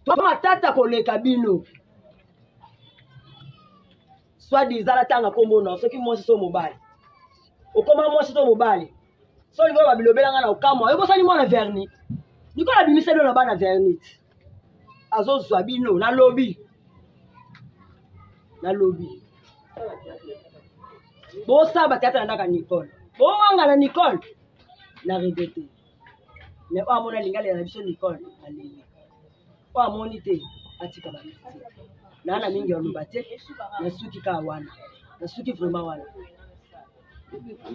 Toi matata koleka bino. Soit disant la tanga komona, ceux qui moi so mobile. Okoma moi so mobile. So ni ba bilobela na okamo, eko sani mwana verni. Niko la bimisa do na bana vernit. Azo zwa bino na lobby. Na lobby. Bo sa ba tata ndaka Nicole. Bo wanga na Nicole. Na regretter. Mais o amona lingale na biso Nicole aleli. O amoni te atika ba. Na mingi oloba te na suki ka wana. Na suki vraiment wana.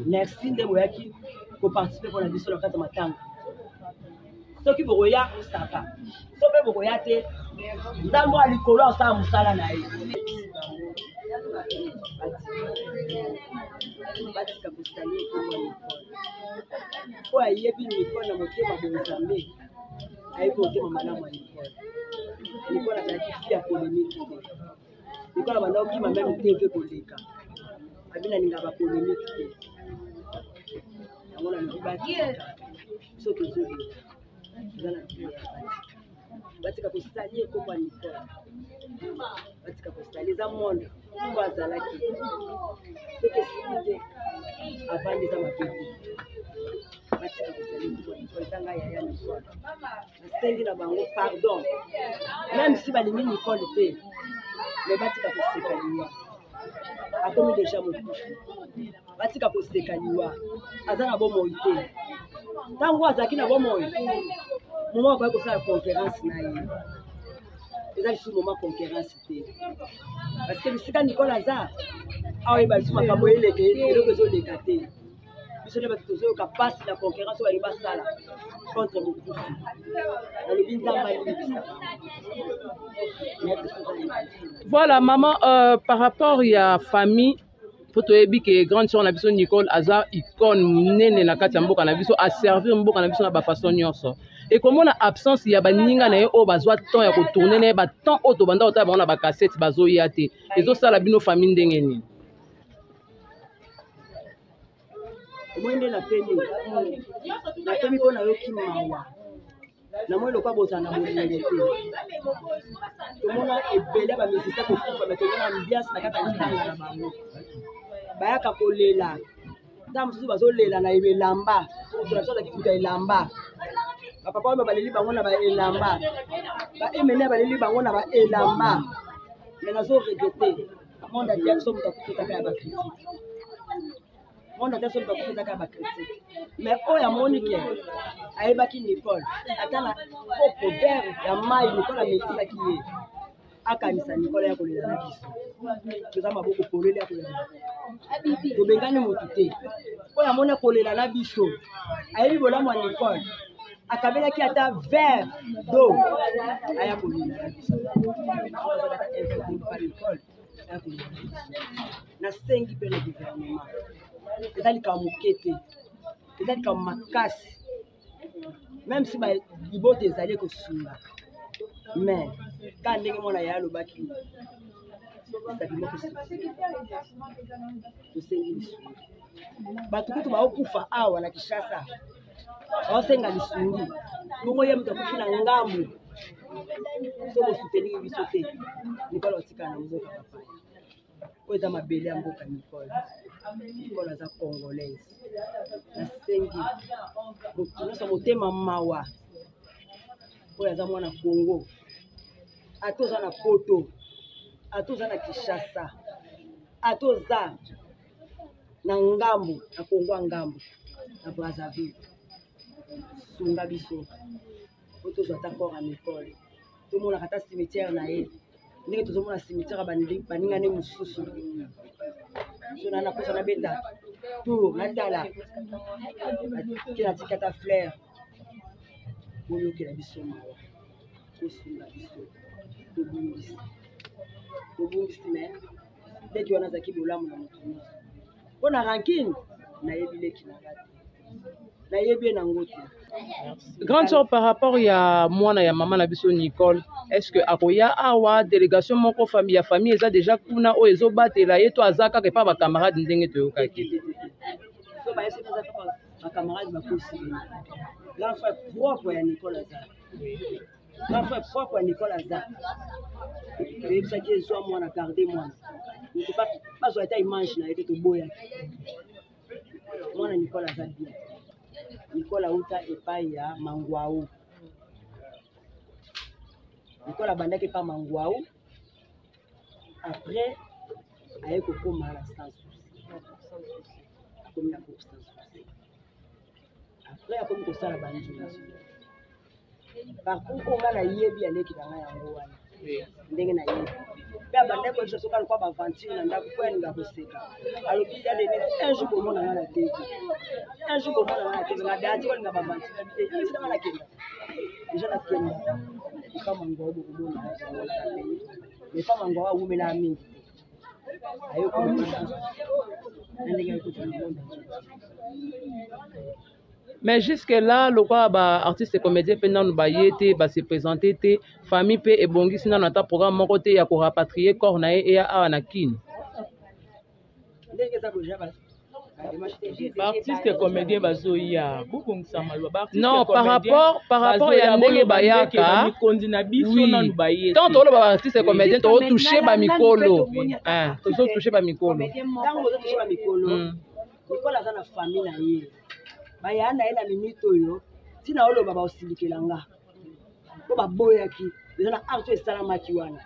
Merci de boyaki ko participer pour la biso na kata matanga. Soki bokoya saka. Sope bokoya te nzambo alikolo sa musala na ye. Batika bustani ko Nicole. Ko ayebi Nicole na motema bonzambe. Ayebi motema malamu Nicole. Nicole azalaki fia polémique. Nicole abandoki ma même TV koleka. Abina ninga ba polémique te. Yango na libaki. Soki zobi. Zana batika bustani ko Nicole. Batika bustani za monde. Ko azalaki. Soki sipite avandi za mapeti. Batika bustani ko Nicole tanga ya Nicole. Nasengi na bango pardon. Même si balingi Nicole te. Mais batika koseka liwa. Akomi déjà mokufu. Batika koseka liwa. Aza na bomoi te. Tango azaki na bomoi. Moment ko kosala conférence na ye. Eza sur moment conférence te. Parce que bisika Nicole aza awe ba suma kamo eleke eloko ezoleka te. Biso ne batuzo ka passe la conférence wa liba sala contre mokufu. Voilà, maman, par rapport à la famille, photo ebi que grande sœur Nabiso Nicole Aza icône nene na kati mboka na biso a servir mboka na biso na ba façon nyonso. Et comment la absence ya baninga na ye o bazwa temps ya ko tourner na ba temps auto banda ota ba na ba cassette bazo yate. Ezo sala bino famille ndenge ni. Mwende na peni. Na peni ko na yoki mawa. Na moi lokwa bozana molenge te. Tomona ebele ba misisa ko kufa ba tomona ambiance na kata ntanga na bango. Bayaka kolela. Nda mususu bazolela na elamba. Tunasala kifuta elamba. Ba papa ba baleli bango na ba elamba. Ba emene baleli bango na ba elamba. Mais nazo regretter. Monde a dit so mutakuta ka ba critique. Monde a dit so mutakuta ka ba critique. Mais oya Monique ayebaki Nicole atala popo verre ya mai Nicole amekisa kiye akanisa Nicole ya kolela na biso toza maboko kolela ya kolela tobengani motu te oya mona kolela na biso ayebi bolamu ya Nicole akabelaki ata verre d'eau aya kolela na biso na sengi pe le gouvernement ezali ka mokete ezali ka makasi. Même si les bottes des alliés que souvent, mais quand les gens y a le bac, c'est du que c'est. Batukutu ba okufa awa na Kishasa. Osenga lisungi. Bongo ye mtu kufina ngambo. So bo soutenir bisote. Nicole otika na mboka papa. Ko eza mabele ya mboka Nicole. Nicole aza congolaise. Na sengi. Nous motema mawa. Oyo aza mwana Congo. Atoza na Poto. Atoza na Kishasa. Atoza na ngambo, na Congo ngambo, na Brazzaville. Sunga biso. Otoza ta corps à Nicole. Tout le monde a kata cimetière na ye. Ndenge tozomona cimetière baninga ne mususu. Sona na kosa na beta. Tour natala. Kila tikata fleur. Oyo kila biso mawa. Kosunga biso. Tobungisi. Tobungisi me. Dès que on a zaki bolamu na mutu. On a rankine na yebile kinagati. Na yebie na ngoti. Grande sœur, par rapport à moi na ya maman na biso Nicole, est-ce que akoya awa délégation moko famille ya famille eza déjà kuna o ezo batela ye to azaka ke pa ba camarade ndenge to yokaki. So ba ese pas ba camarade ba possible. L'enfant propre ya Nicole azaka. grand frère propre à Nicole Aza. Et ça qui est soit moi, on a gardé moi. Je ne sais pas si été image n'a été tout beau. Moi, Nicole Aza bien. Nicole Aouta et pas ya Mangwaou. Nicole Abanda qui pas Mangwaou. Après, avec Coco Mala sans souci. Comme la course sans souci. Après, comme que ça la bandit. Par contre, on a yebi avec qui dans la yangoana. Ndenge na yebi. Puis abanda ko je soka kwa bavanti na ndaku kwa nga boseka. Alors qu'il y a des un jour au monde na télé. Un jour au monde na télé na dati kwa nga bavanti. Et c'est dans la kenda. Déjà la kenda. Kama ngwa obo kuona. Mais pas ngwa wa umela mingi. Ayo ko ndenge ko tshwana. Mais jusque-là, le quoi, artiste et comédien, pendant nous bailler, se présenter, famille pe et bongi, sinon notre programme mon côté, il y a pour rapatrier cornae et à anakin. Artiste et comédien bazoya, non, par rapport il y a ndenge bayaka. Oui. Tant que le artiste et comédien, tu as touché ba mikolo. Hein, tu as touché ba mikolo. Nicolas a na famille na ye. Baya na ela minute oyo tina olo baba osilikela nga ko baboyaki déjà na art esalamaki wana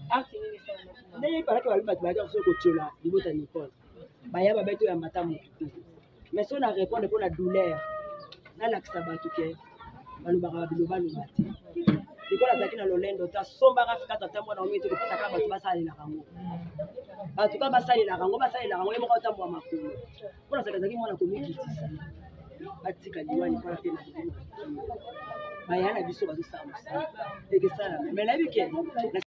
art nini esalamaki ndenge paraki babi bato bayaki so kotiola libota Nicole baya babeto ya matamu mais so na répondre pour la douleur na lakisa bato ke balobaka biloba loba te Nicole azalaki na lolendo ta sombaka fika tata mwana omete kopesa bato basalela kango bato ka basalela kango ye moko otambola makolo mpona sakazaki mwana komikitisa atika diwani kwa tena bayana biso bazosala mosala ekesala mais na bike